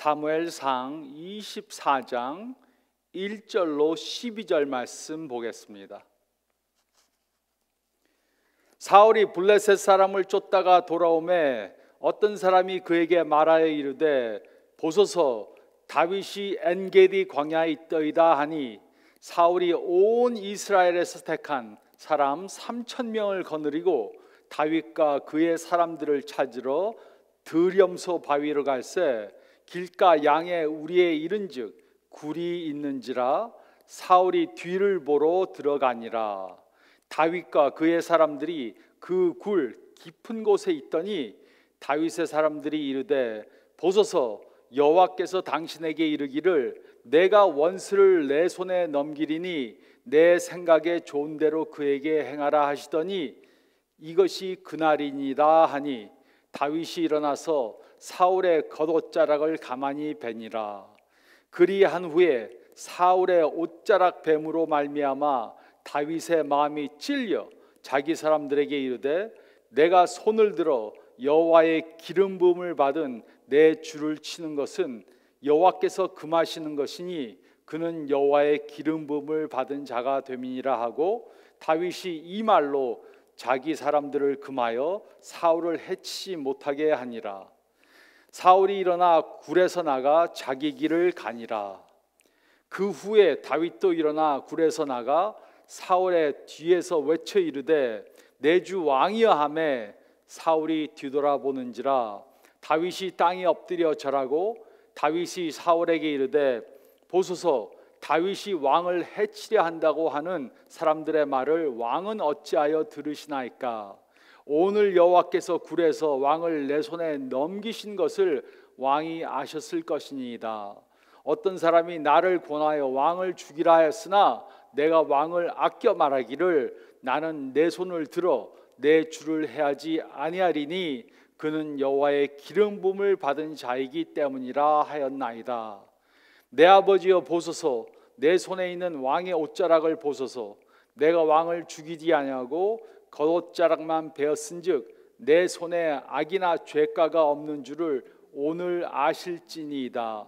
사무엘상 24장 1절로 12절 말씀 보겠습니다. 사울이 블레셋 사람을 쫓다가 돌아오매 어떤 사람이 그에게 말하여 이르되 보소서 다윗이 엔게디 광야에 있더이다 하니 사울이 온 이스라엘에서 택한 사람 3,000명을 거느리고 다윗과 그의 사람들을 찾으러 드렴소 바위로 갈새 길가 양의 우리에 이른즉 굴이 있는지라 사울이 뒤를 보러 들어가니라. 다윗과 그의 사람들이 그 굴 깊은 곳에 있더니 다윗의 사람들이 이르되 보소서 여호와께서 당신에게 이르기를 내가 원수를 내 손에 넘기리니 내 생각에 좋은 대로 그에게 행하라 하시더니 이것이 그날이니라 하니 다윗이 일어나서 사울의 겉옷자락을 가만히 베니라. 그리한 후에 사울의 옷자락 뱀으로 말미암아 다윗의 마음이 찔려 자기 사람들에게 이르되 내가 손을 들어 여호와의 기름 부음을 받은 내 주를 치는 것은 여호와께서 금하시는 것이니 그는 여호와의 기름 부음을 받은 자가 됨이니라 하고 다윗이 이 말로 자기 사람들을 금하여 사울을 해치지 못하게 하니라. 사울이 일어나 굴에서 나가 자기 길을 가니라. 그 후에 다윗도 일어나 굴에서 나가 사울의 뒤에서 외쳐 이르되 내 주 왕이여 하매 사울이 뒤돌아보는지라 다윗이 땅에 엎드려 절하고 다윗이 사울에게 이르되 보소서 다윗이 왕을 해치려 한다고 하는 사람들의 말을 왕은 어찌하여 들으시나이까? 오늘 여호와께서 굴에서 왕을 내 손에 넘기신 것을 왕이 아셨을 것이니이다. 어떤 사람이 나를 권하여 왕을 죽이라 하였으나 내가 왕을 아껴 말하기를 나는 내 손을 들어 내 주를 해하지 아니하리니 그는 여호와의 기름 부음을 받은 자이기 때문이라 하였나이다. 내 아버지여 보소서 내 손에 있는 왕의 옷자락을 보소서 내가 왕을 죽이지 아니하고 겉옷자락만 베었은즉 내 손에 악이나 죄가가 없는 줄을 오늘 아실지니이다.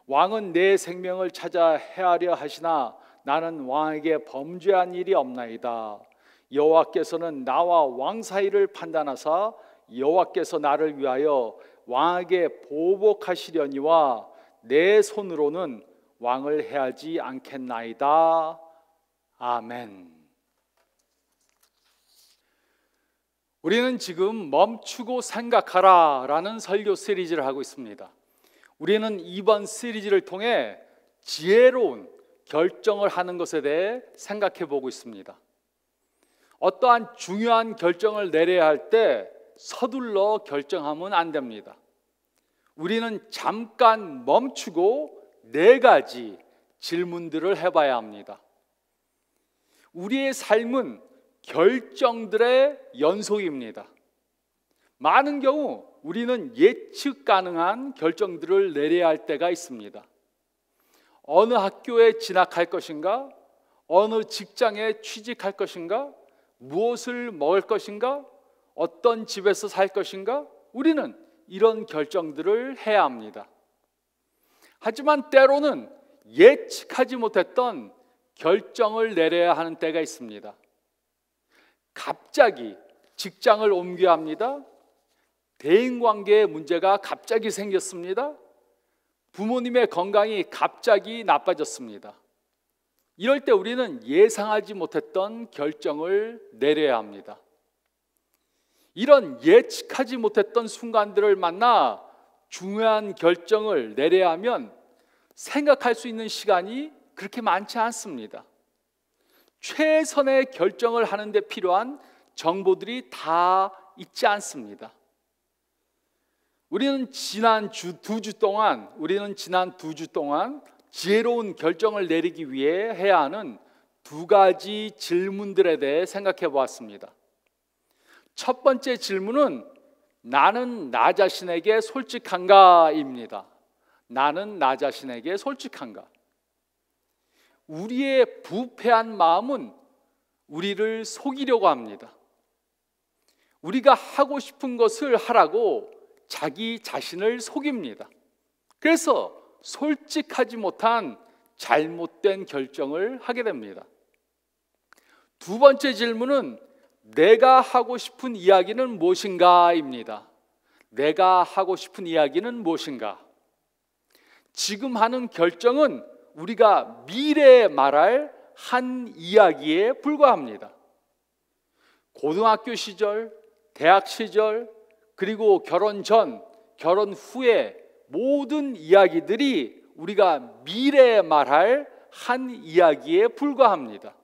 왕은 내 생명을 찾아 해하려 하시나 나는 왕에게 범죄한 일이 없나이다. 여호와께서는 나와 왕 사이를 판단하사 여호와께서 나를 위하여 왕에게 보복하시려니와 내 손으로는 왕을 해하지 않겠나이다. 아멘. 우리는 지금 멈추고 생각하라 라는 설교 시리즈를 하고 있습니다. 우리는 이번 시리즈를 통해 지혜로운 결정을 하는 것에 대해 생각해 보고 있습니다. 어떠한 중요한 결정을 내려야 할 때 서둘러 결정하면 안 됩니다. 우리는 잠깐 멈추고 4가지 질문들을 해봐야 합니다. 우리의 삶은 결정들의 연속입니다. 많은 경우 우리는 예측 가능한 결정들을 내려야 할 때가 있습니다. 어느 학교에 진학할 것인가? 어느 직장에 취직할 것인가? 무엇을 먹을 것인가? 어떤 집에서 살 것인가? 우리는 이런 결정들을 해야 합니다. 하지만 때로는 예측하지 못했던 결정을 내려야 하는 때가 있습니다. 갑자기 직장을 옮겨야 합니다. 대인관계에 문제가 갑자기 생겼습니다. 부모님의 건강이 갑자기 나빠졌습니다. 이럴 때 우리는 예상하지 못했던 결정을 내려야 합니다. 이런 예측하지 못했던 순간들을 만나 중요한 결정을 내려야 하면 생각할 수 있는 시간이 그렇게 많지 않습니다. 최선의 결정을 하는 데 필요한 정보들이 다 있지 않습니다. 우리는 지난 2주 동안 지혜로운 결정을 내리기 위해 해야 하는 2가지 질문들에 대해 생각해 보았습니다. 첫 번째 질문은 나는 나 자신에게 솔직한가입니다. 나는 나 자신에게 솔직한가? 우리의 부패한 마음은 우리를 속이려고 합니다. 우리가 하고 싶은 것을 하라고 자기 자신을 속입니다. 그래서 솔직하지 못한 잘못된 결정을 하게 됩니다. 두 번째 질문은 내가 하고 싶은 이야기는 무엇인가입니다. 내가 하고 싶은 이야기는 무엇인가? 지금 하는 결정은 우리가 미래에 말할 한 이야기에 불과합니다. 고등학교 시절, 대학 시절, 그리고 결혼 전, 결혼 후의 모든 이야기들이 우리가 미래에 말할 한 이야기에 불과합니다.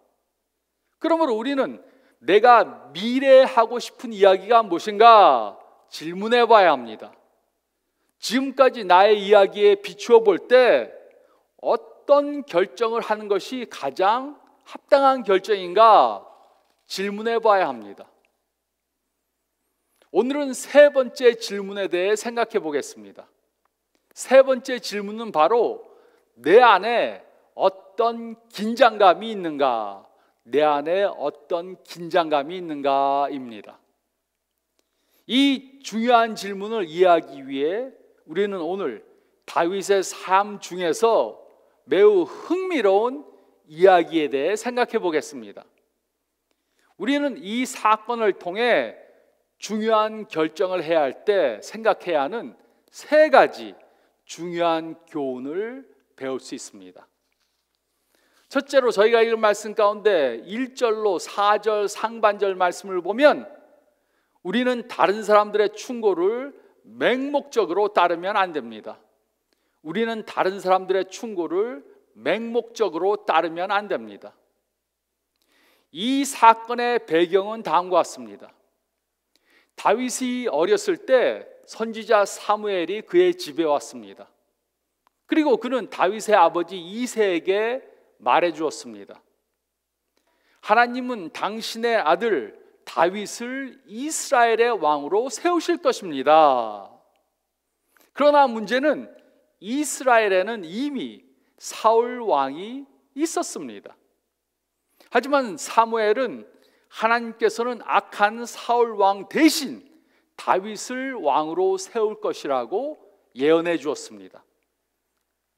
그러므로 우리는 내가 미래에 하고 싶은 이야기가 무엇인가 질문해 봐야 합니다. 지금까지 나의 이야기에 비추어 볼 때 어떤 결정을 하는 것이 가장 합당한 결정인가 질문해 봐야 합니다. 오늘은 세 번째 질문에 대해 생각해 보겠습니다. 세 번째 질문은 바로 내 안에 어떤 긴장감이 있는가, 내 안에 어떤 긴장감이 있는가입니다. 이 중요한 질문을 이해하기 위해 우리는 오늘 다윗의 삶 중에서 매우 흥미로운 이야기에 대해 생각해 보겠습니다. 우리는 이 사건을 통해 중요한 결정을 해야 할 때 생각해야 하는 세 가지 중요한 교훈을 배울 수 있습니다. 첫째로 저희가 읽은 말씀 가운데 1절로 4절 상반절 말씀을 보면 우리는 다른 사람들의 충고를 맹목적으로 따르면 안 됩니다. 우리는 다른 사람들의 충고를 맹목적으로 따르면 안 됩니다. 이 사건의 배경은 다음과 같습니다. 다윗이 어렸을 때 선지자 사무엘이 그의 집에 왔습니다. 그리고 그는 다윗의 아버지 이새에게 말해 주었습니다. 하나님은 당신의 아들 다윗을 이스라엘의 왕으로 세우실 것입니다. 그러나 문제는 이스라엘에는 이미 사울 왕이 있었습니다. 하지만 사무엘은 하나님께서는 악한 사울 왕 대신 다윗을 왕으로 세울 것이라고 예언해 주었습니다.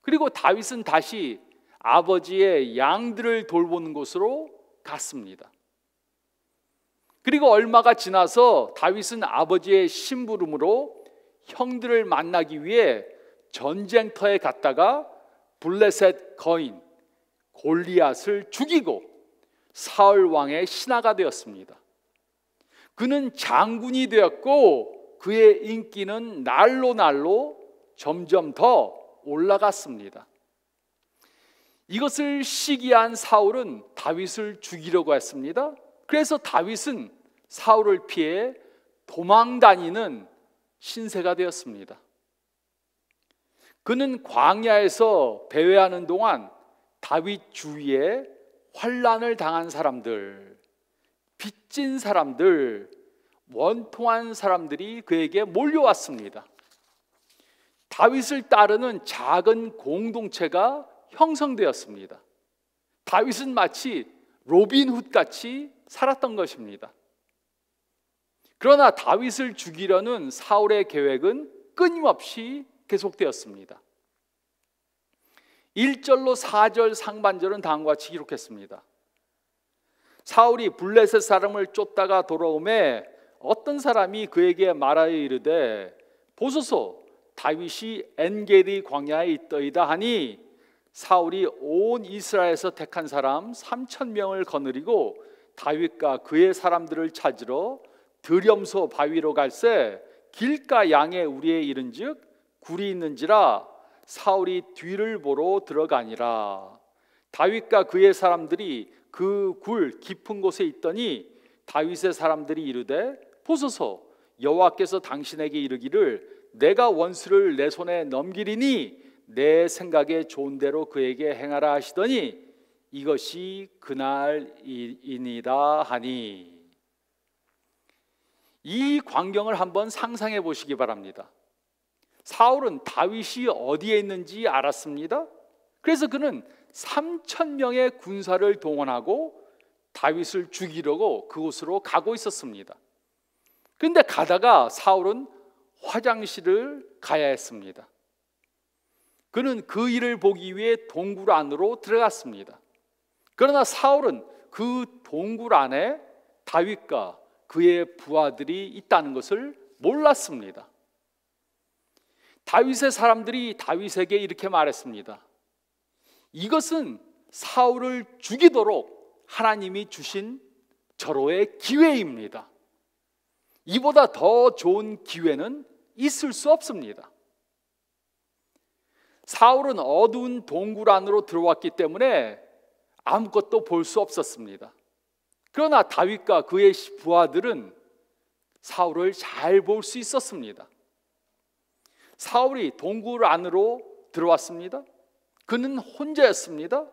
그리고 다윗은 다시 아버지의 양들을 돌보는 곳으로 갔습니다. 그리고 얼마가 지나서 다윗은 아버지의 심부름으로 형들을 만나기 위해 전쟁터에 갔다가 블레셋 거인 골리앗을 죽이고 사울 왕의 신하가 되었습니다. 그는 장군이 되었고 그의 인기는 날로 날로 점점 더 올라갔습니다. 이것을 시기한 사울은 다윗을 죽이려고 했습니다. 그래서 다윗은 사울을 피해 도망 다니는 신세가 되었습니다. 그는 광야에서 배회하는 동안 다윗 주위에 환난을 당한 사람들, 빚진 사람들, 원통한 사람들이 그에게 몰려왔습니다. 다윗을 따르는 작은 공동체가 형성되었습니다. 다윗은 마치 로빈훗 같이 살았던 것입니다. 그러나 다윗을 죽이려는 사울의 계획은 끊임없이 계속되었습니다. 1절로 4절 상반절은 다음과 같이 기록했습니다. 사울이 블레셋 사람을 쫓다가 돌아오매 어떤 사람이 그에게 말하여 이르되 보소서 다윗이 엔게디 광야에 있더이다 하니 사울이 온 이스라엘에서 택한 사람 3,000명을 거느리고 다윗과 그의 사람들을 찾으러 드렴소 바위로 갈새 길가 양의 우리에 이른즉 굴이 있는지라 사울이 뒤를 보러 들어가니라. 다윗과 그의 사람들이 그 굴 깊은 곳에 있더니 다윗의 사람들이 이르되 보소서 여호와께서 당신에게 이르기를 내가 원수를 내 손에 넘기리니 내 생각에 좋은 대로 그에게 행하라 하시더니 이것이 그날이니라 하니. 이 광경을 한번 상상해 보시기 바랍니다. 사울은 다윗이 어디에 있는지 알았습니다. 그래서 그는 3,000명의 군사를 동원하고 다윗을 죽이려고 그곳으로 가고 있었습니다. 그런데 가다가 사울은 화장실을 가야 했습니다. 그는 그 일을 보기 위해 동굴 안으로 들어갔습니다. 그러나 사울은 그 동굴 안에 다윗과 그의 부하들이 있다는 것을 몰랐습니다. 다윗의 사람들이 다윗에게 이렇게 말했습니다. 이것은 사울을 죽이도록 하나님이 주신 절호의 기회입니다. 이보다 더 좋은 기회는 있을 수 없습니다. 사울은 어두운 동굴 안으로 들어왔기 때문에 아무것도 볼 수 없었습니다. 그러나 다윗과 그의 부하들은 사울을 잘 볼 수 있었습니다. 사울이 동굴 안으로 들어왔습니다. 그는 혼자였습니다.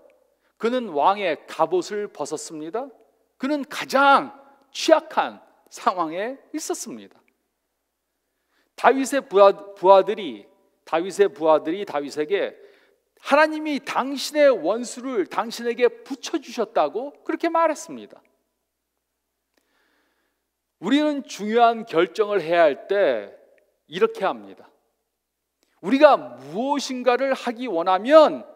그는 왕의 갑옷을 벗었습니다. 그는 가장 취약한 상황에 있었습니다. 다윗의 부하들이 다윗에게 하나님이 당신의 원수를 당신에게 붙여주셨다고 그렇게 말했습니다. 우리는 중요한 결정을 해야 할 때 이렇게 합니다. 우리가 무엇인가를 하기 원하면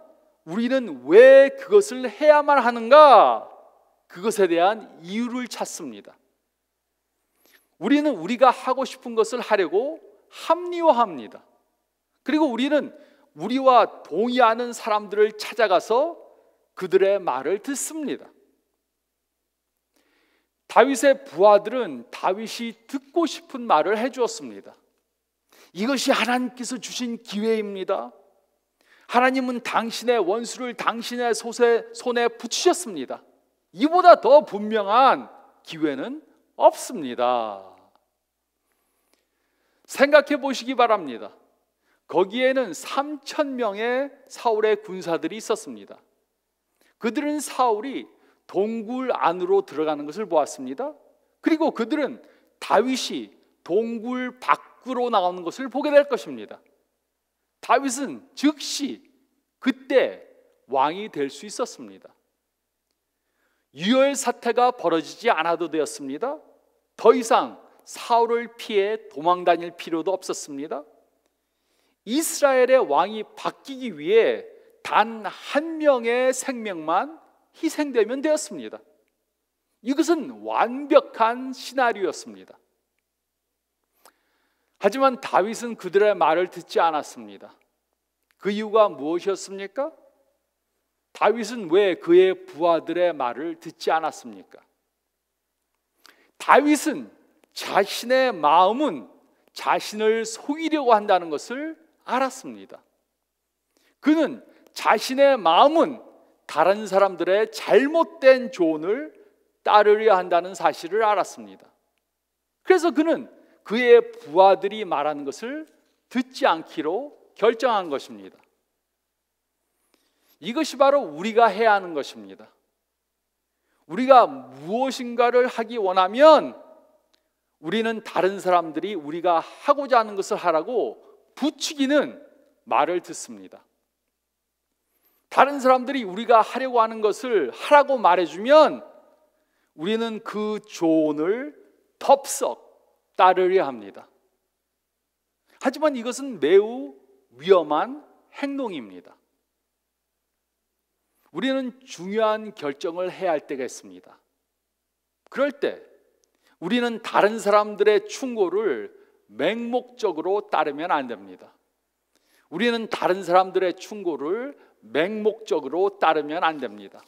우리는 왜 그것을 해야만 하는가? 그것에 대한 이유를 찾습니다. 우리는 우리가 하고 싶은 것을 하려고 합리화합니다. 그리고 우리는 우리와 동의하는 사람들을 찾아가서 그들의 말을 듣습니다. 다윗의 부하들은 다윗이 듣고 싶은 말을 해주었습니다. 이것이 하나님께서 주신 기회입니다. 하나님은 당신의 원수를 당신의 손에 붙이셨습니다. 이보다 더 분명한 기회는 없습니다. 생각해 보시기 바랍니다. 거기에는 3,000명의 사울의 군사들이 있었습니다. 그들은 사울이 동굴 안으로 들어가는 것을 보았습니다. 그리고 그들은 다윗이 동굴 밖으로 나오는 것을 보게 될 것입니다. 다윗은 즉시 그때 왕이 될 수 있었습니다. 유혈 사태가 벌어지지 않아도 되었습니다. 더 이상 사울을 피해 도망 다닐 필요도 없었습니다. 이스라엘의 왕이 바뀌기 위해 단 한 명의 생명만 희생되면 되었습니다. 이것은 완벽한 시나리오였습니다. 하지만 다윗은 그들의 말을 듣지 않았습니다. 그 이유가 무엇이었습니까? 다윗은 왜 그의 부하들의 말을 듣지 않았습니까? 다윗은 자신의 마음은 자신을 속이려고 한다는 것을 알았습니다. 그는 자신의 마음은 다른 사람들의 잘못된 조언을 따르려 한다는 사실을 알았습니다. 그래서 그는 그의 부하들이 말하는 것을 듣지 않기로 결정한 것입니다. 이것이 바로 우리가 해야 하는 것입니다. 우리가 무엇인가를 하기 원하면 우리는 다른 사람들이 우리가 하고자 하는 것을 하라고 부추기는 말을 듣습니다. 다른 사람들이 우리가 하려고 하는 것을 하라고 말해주면 우리는 그 조언을 덥석 따르려 합니다. 하지만 이것은 매우 위험한 행동입니다. 우리는 중요한 결정을 해야 할 때가 있습니다. 그럴 때 우리는 다른 사람들의 충고를 맹목적으로 따르면 안 됩니다. 우리는 다른 사람들의 충고를 맹목적으로 따르면 안 됩니다.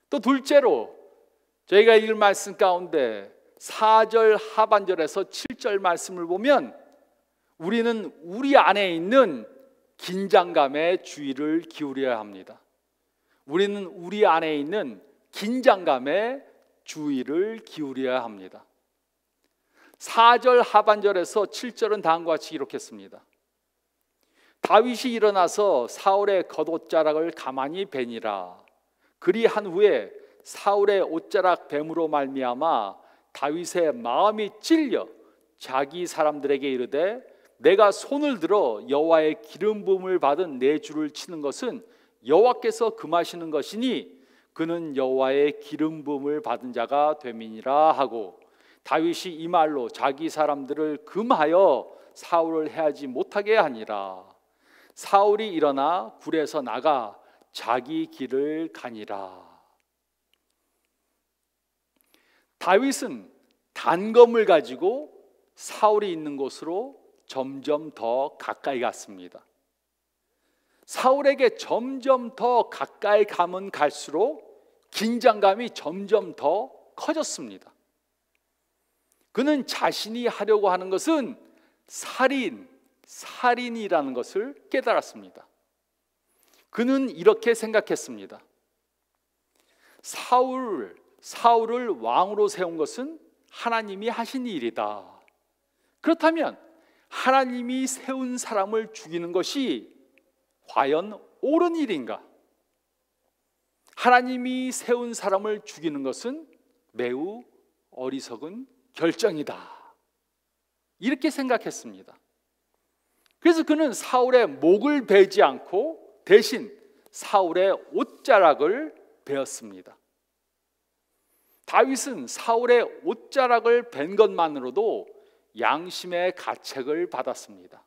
또 둘째로 저희가 읽을 말씀 가운데 4절 하반절에서 7절 말씀을 보면 우리는 우리 안에 있는 긴장감에 주의를 기울여야 합니다. 우리는 우리 안에 있는 긴장감에 주의를 기울여야 합니다. 4절 하반절에서 7절은 다음과 같이 기록했습니다. 다윗이 일어나서 사울의 겉옷자락을 가만히 베니라. 그리한 후에 사울의 옷자락 뱀으로 말미암아 다윗의 마음이 찔려 자기 사람들에게 이르되 내가 손을 들어 여호와의 기름 부음을 받은 내 주를 치는 것은 여호와께서 금하시는 것이니 그는 여호와의 기름 부음을 받은 자가 됨이니라 하고 다윗이 이 말로 자기 사람들을 금하여 사울을 해하지 못하게 하니라. 사울이 일어나 굴에서 나가 자기 길을 가니라. 다윗은 단검을 가지고 사울이 있는 곳으로 점점 더 가까이 갔습니다. 사울에게 점점 더 가까이 가면 갈수록 긴장감이 점점 더 커졌습니다. 그는 자신이 하려고 하는 것은 살인이라는 것을 깨달았습니다. 그는 이렇게 생각했습니다. 사울을 왕으로 세운 것은 하나님이 하신 일이다. 그렇다면 하나님이 세운 사람을 죽이는 것이 과연 옳은 일인가? 하나님이 세운 사람을 죽이는 것은 매우 어리석은 결정이다. 이렇게 생각했습니다. 그래서 그는 사울의 목을 베지 않고 대신 사울의 옷자락을 베었습니다. 다윗은 사울의 옷자락을 벤 것만으로도 양심의 가책을 받았습니다.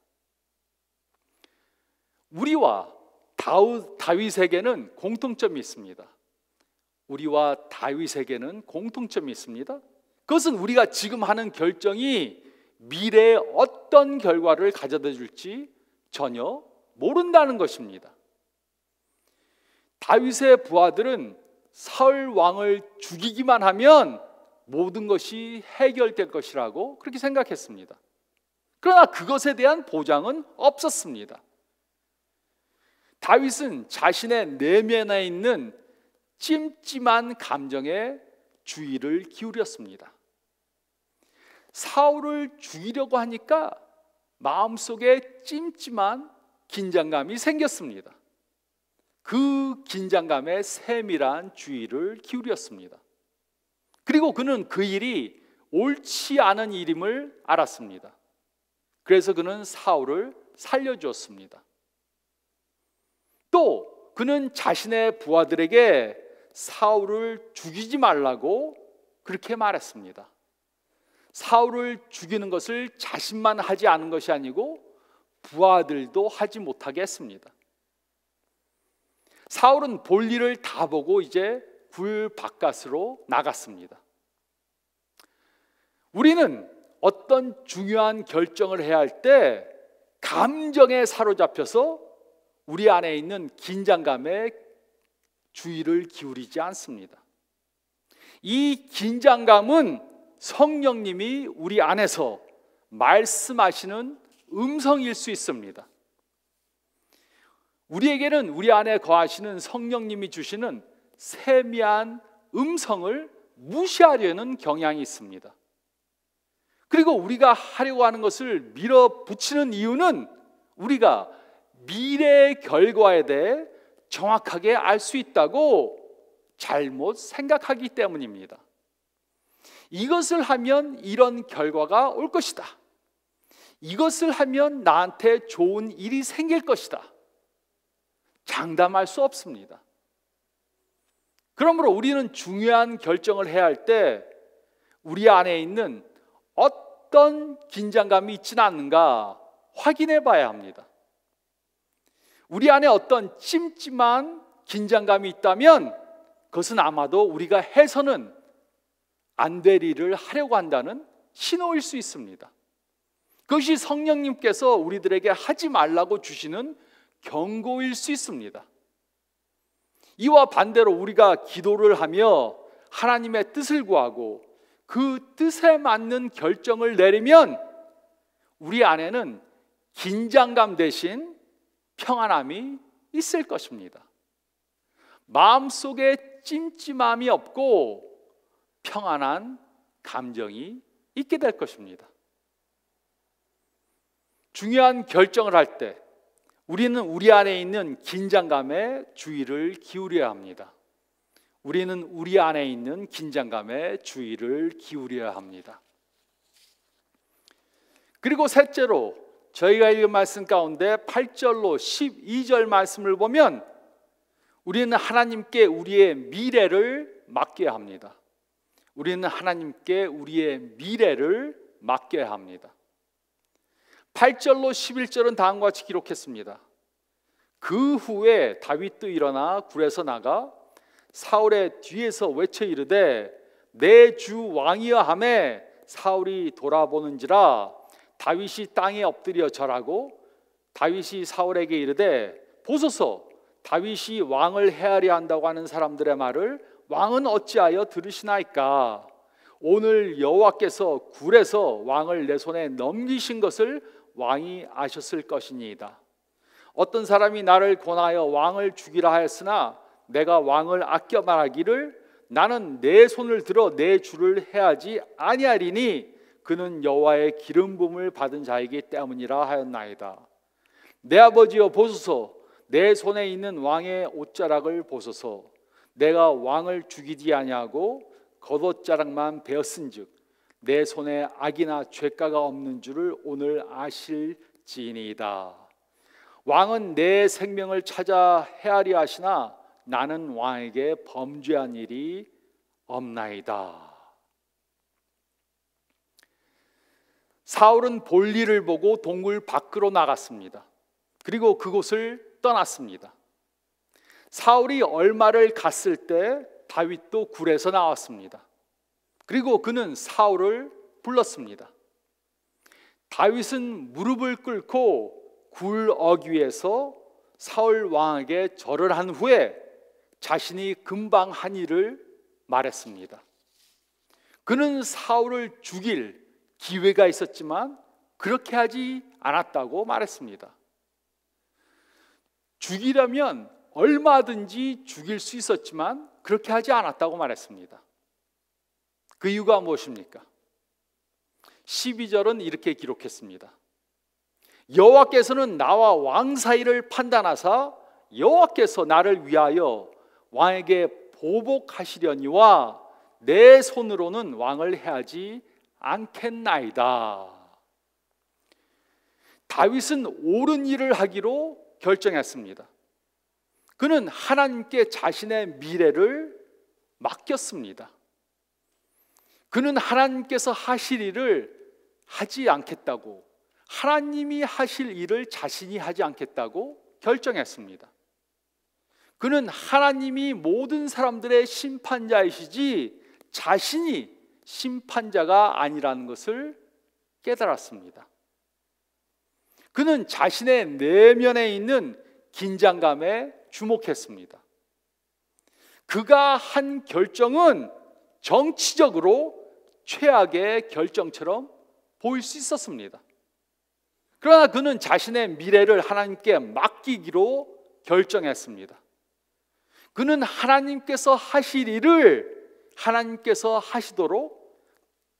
우리와 다윗에게는 공통점이 있습니다. 우리와 다윗에게는 공통점이 있습니다. 그것은 우리가 지금 하는 결정이 미래에 어떤 결과를 가져다 줄지 전혀 모른다는 것입니다. 다윗의 부하들은 사울 왕을 죽이기만 하면 모든 것이 해결될 것이라고 그렇게 생각했습니다. 그러나 그것에 대한 보장은 없었습니다. 다윗은 자신의 내면에 있는 찜찜한 감정에 주의를 기울였습니다. 사울을 죽이려고 하니까 마음속에 찜찜한 긴장감이 생겼습니다. 그 긴장감에 세밀한 주의를 기울였습니다. 그리고 그는 그 일이 옳지 않은 일임을 알았습니다. 그래서 그는 사울을 살려주었습니다. 또 그는 자신의 부하들에게 사울을 죽이지 말라고 그렇게 말했습니다. 사울을 죽이는 것을 자신만 하지 않은 것이 아니고 부하들도 하지 못하게 했습니다. 사울은 볼일을 다 보고 이제 굴 바깥으로 나갔습니다. 우리는 어떤 중요한 결정을 해야 할 때 감정에 사로잡혀서 우리 안에 있는 긴장감에 주의를 기울이지 않습니다. 이 긴장감은 성령님이 우리 안에서 말씀하시는 음성일 수 있습니다. 우리에게는 우리 안에 거하시는 성령님이 주시는 세미한 음성을 무시하려는 경향이 있습니다. 그리고 우리가 하려고 하는 것을 밀어붙이는 이유는 우리가 미래의 결과에 대해 정확하게 알 수 있다고 잘못 생각하기 때문입니다. 이것을 하면 이런 결과가 올 것이다. 이것을 하면 나한테 좋은 일이 생길 것이다. 장담할 수 없습니다. 그러므로 우리는 중요한 결정을 해야 할 때 우리 안에 있는 어떤 긴장감이 있지는 않는가 확인해 봐야 합니다. 우리 안에 어떤 찜찜한 긴장감이 있다면 그것은 아마도 우리가 해서는 안 될 일을 하려고 한다는 신호일 수 있습니다. 그것이 성령님께서 우리들에게 하지 말라고 주시는 경고일 수 있습니다. 이와 반대로 우리가 기도를 하며 하나님의 뜻을 구하고 그 뜻에 맞는 결정을 내리면 우리 안에는 긴장감 대신 평안함이 있을 것입니다. 마음속에 찜찜함이 없고 평안한 감정이 있게 될 것입니다. 중요한 결정을 할 때 우리는 우리 안에 있는 긴장감에 주의를 기울여야 합니다. 우리는 우리 안에 있는 긴장감에 주의를 기울여야 합니다. 그리고 셋째로 저희가 읽은 말씀 가운데 8절로 12절 말씀을 보면 우리는 하나님께 우리의 미래를 맡겨야 합니다. 우리는 하나님께 우리의 미래를 맡겨야 합니다. 8절로 11절은 다음과 같이 기록했습니다. 그 후에 다윗도 일어나 굴에서 나가 사울의 뒤에서 외쳐 이르되 내 주 왕이여 하매 사울이 돌아보는지라 다윗이 땅에 엎드려 절하고 다윗이 사울에게 이르되 보소서 다윗이 왕을 헤아려 한다고 하는 사람들의 말을 왕은 어찌하여 들으시나이까? 오늘 여호와께서 굴에서 왕을 내 손에 넘기신 것을 왕이 아셨을 것이니이다. 어떤 사람이 나를 권하여 왕을 죽이라 하였으나 내가 왕을 아껴 말하기를 나는 내 손을 들어 내 주를 해하지 아니하리니 그는 여호와의 기름 부음을 받은 자이기 때문이라 하였나이다. 내 아버지여 보소서 내 손에 있는 왕의 옷자락을 보소서 내가 왕을 죽이지 아니하고 겉옷자락만 베었은즉 내 손에 악이나 죄가가 없는 줄을 오늘 아실지니이다. 왕은 내 생명을 찾아 헤아려 하시나 나는 왕에게 범죄한 일이 없나이다. 사울은 볼일을 보고 동굴 밖으로 나갔습니다. 그리고 그곳을 떠났습니다. 사울이 얼마를 갔을 때 다윗도 굴에서 나왔습니다. 그리고 그는 사울을 불렀습니다. 다윗은 무릎을 꿇고 굴 어귀에서 사울 왕에게 절을 한 후에 자신이 금방 한 일을 말했습니다. 그는 사울을 죽일 기회가 있었지만 그렇게 하지 않았다고 말했습니다. 죽이려면 얼마든지 죽일 수 있었지만 그렇게 하지 않았다고 말했습니다. 그 이유가 무엇입니까? 12절은 이렇게 기록했습니다. 여호와께서는 나와 왕 사이를 판단하사 여호와께서 나를 위하여 왕에게 보복하시려니와 내 손으로는 왕을 해하지 않겠나이다. 다윗은 옳은 일을 하기로 결정했습니다. 그는 하나님께 자신의 미래를 맡겼습니다. 그는 하나님께서 하실 일을 하지 않겠다고, 하나님이 하실 일을 자신이 하지 않겠다고 결정했습니다. 그는 하나님이 모든 사람들의 심판자이시지 자신이 심판자가 아니라는 것을 깨달았습니다. 그는 자신의 내면에 있는 긴장감에 주목했습니다. 그가 한 결정은 정치적으로 최악의 결정처럼 보일 수 있었습니다. 그러나 그는 자신의 미래를 하나님께 맡기기로 결정했습니다. 그는 하나님께서 하실 일을 하나님께서 하시도록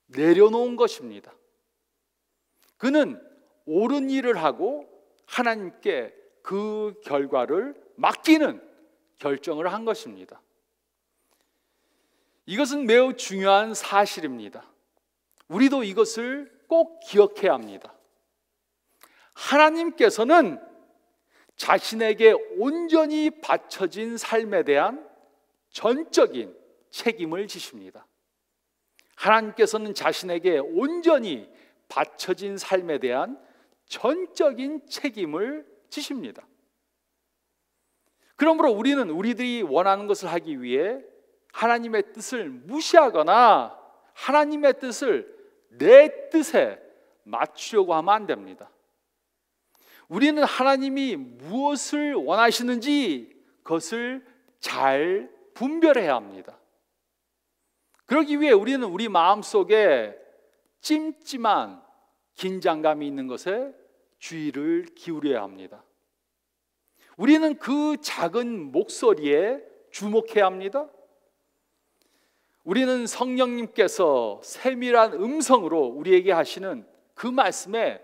내려놓은 것입니다. 그는 옳은 일을 하고 하나님께 그 결과를 맡기는 결정을 한 것입니다. 이것은 매우 중요한 사실입니다. 우리도 이것을 꼭 기억해야 합니다. 하나님께서는 자신에게 온전히 바쳐진 삶에 대한 전적인 책임을 지십니다. 하나님께서는 자신에게 온전히 바쳐진 삶에 대한 전적인 책임을 지십니다. 그러므로 우리는 우리들이 원하는 것을 하기 위해 하나님의 뜻을 무시하거나 하나님의 뜻을 내 뜻에 맞추려고 하면 안 됩니다. 우리는 하나님이 무엇을 원하시는지 그것을 잘 분별해야 합니다. 그러기 위해 우리는 우리 마음속에 찜찜한 긴장감이 있는 것에 주의를 기울여야 합니다. 우리는 그 작은 목소리에 주목해야 합니다. 우리는 성령님께서 세밀한 음성으로 우리에게 하시는 그 말씀에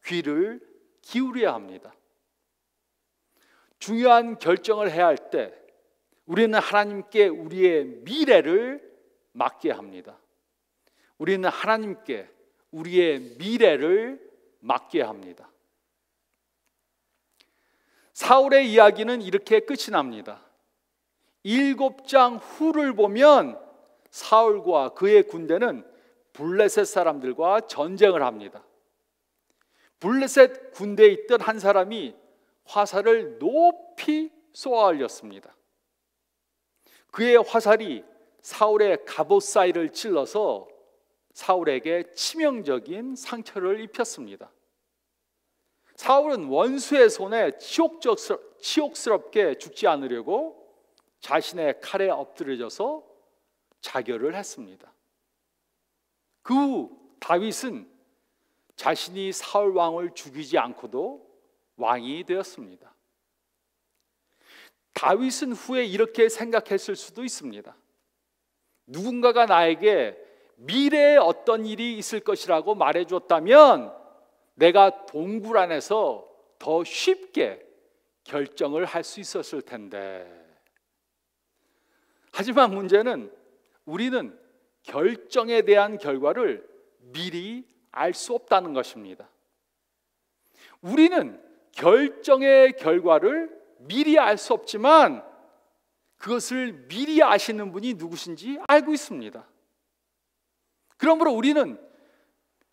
귀를 기울여야 합니다. 중요한 결정을 해야 할 때 우리는 하나님께 우리의 미래를 맡겨야 합니다. 우리는 하나님께 우리의 미래를 맡겨야 합니다. 사울의 이야기는 이렇게 끝이 납니다. 7장 후를 보면 사울과 그의 군대는 블레셋 사람들과 전쟁을 합니다. 블레셋 군대에 있던 한 사람이 화살을 높이 쏘아 올렸습니다. 그의 화살이 사울의 갑옷 사이를 찔러서 사울에게 치명적인 상처를 입혔습니다. 사울은 원수의 손에 치욕스럽게 죽지 않으려고 자신의 칼에 엎드려져서 자결을 했습니다. 그 후 다윗은 자신이 사울 왕을 죽이지 않고도 왕이 되었습니다. 다윗은 후에 이렇게 생각했을 수도 있습니다. 누군가가 나에게 미래에 어떤 일이 있을 것이라고 말해줬다면 내가 동굴 안에서 더 쉽게 결정을 할 수 있었을 텐데. 하지만 문제는 우리는 결정에 대한 결과를 미리 알 수 없다는 것입니다. 우리는 결정의 결과를 미리 알 수 없지만 그것을 미리 아시는 분이 누구신지 알고 있습니다. 그러므로 우리는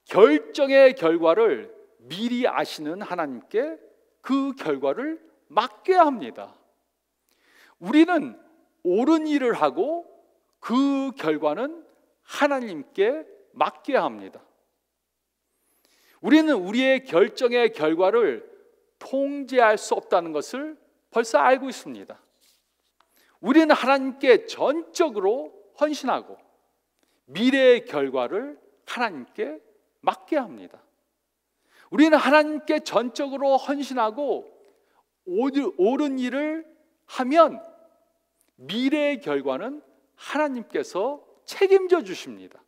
결정의 결과를 미리 아시는 하나님께 그 결과를 맡겨야 합니다. 우리는 옳은 일을 하고 그 결과는 하나님께 맡겨야 합니다. 우리는 우리의 결정의 결과를 통제할 수 없다는 것을 벌써 알고 있습니다. 우리는 하나님께 전적으로 헌신하고 미래의 결과를 하나님께 맡겨야 합니다. 우리는 하나님께 전적으로 헌신하고 옳은 일을 하면 미래의 결과는 하나님께서 책임져 주십니다.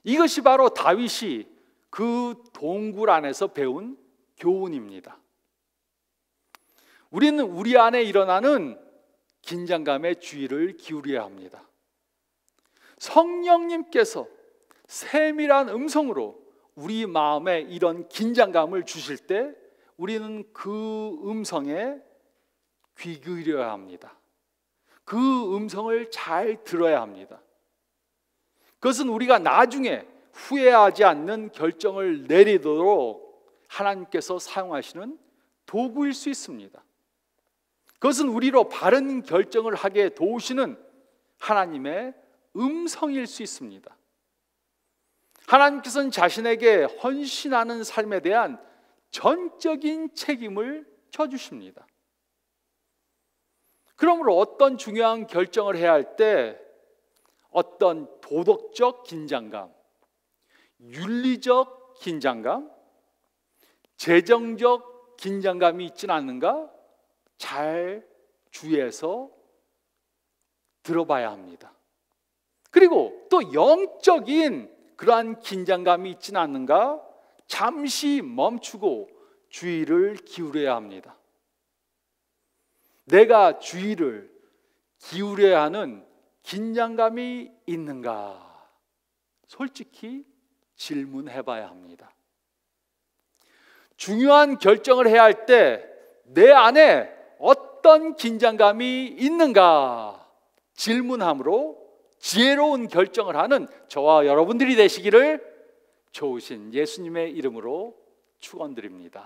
이것이 바로 다윗이 그 동굴 안에서 배운 교훈입니다. 우리는 우리 안에 일어나는 긴장감에 주의를 기울여야 합니다. 성령님께서 세밀한 음성으로 우리 마음에 이런 긴장감을 주실 때 우리는 그 음성에 귀 기울여야 합니다. 그 음성을 잘 들어야 합니다. 그것은 우리가 나중에 후회하지 않는 결정을 내리도록 하나님께서 사용하시는 도구일 수 있습니다. 그것은 우리로 바른 결정을 하게 도우시는 하나님의 음성일 수 있습니다. 하나님께서는 자신에게 헌신하는 삶에 대한 전적인 책임을 져주십니다. 그러므로 어떤 중요한 결정을 해야 할 때 어떤 도덕적 긴장감, 윤리적 긴장감, 재정적 긴장감이 있지는 않는가 잘 주의해서 들어봐야 합니다. 그리고 또 영적인 그러한 긴장감이 있지는 않는가 잠시 멈추고 주의를 기울여야 합니다. 내가 주의를 기울여야 하는 긴장감이 있는가? 솔직히 질문해 봐야 합니다. 중요한 결정을 해야 할 때 내 안에 어떤 긴장감이 있는가? 질문함으로 지혜로운 결정을 하는 저와 여러분들이 되시기를 좋으신 예수님의 이름으로 축원드립니다.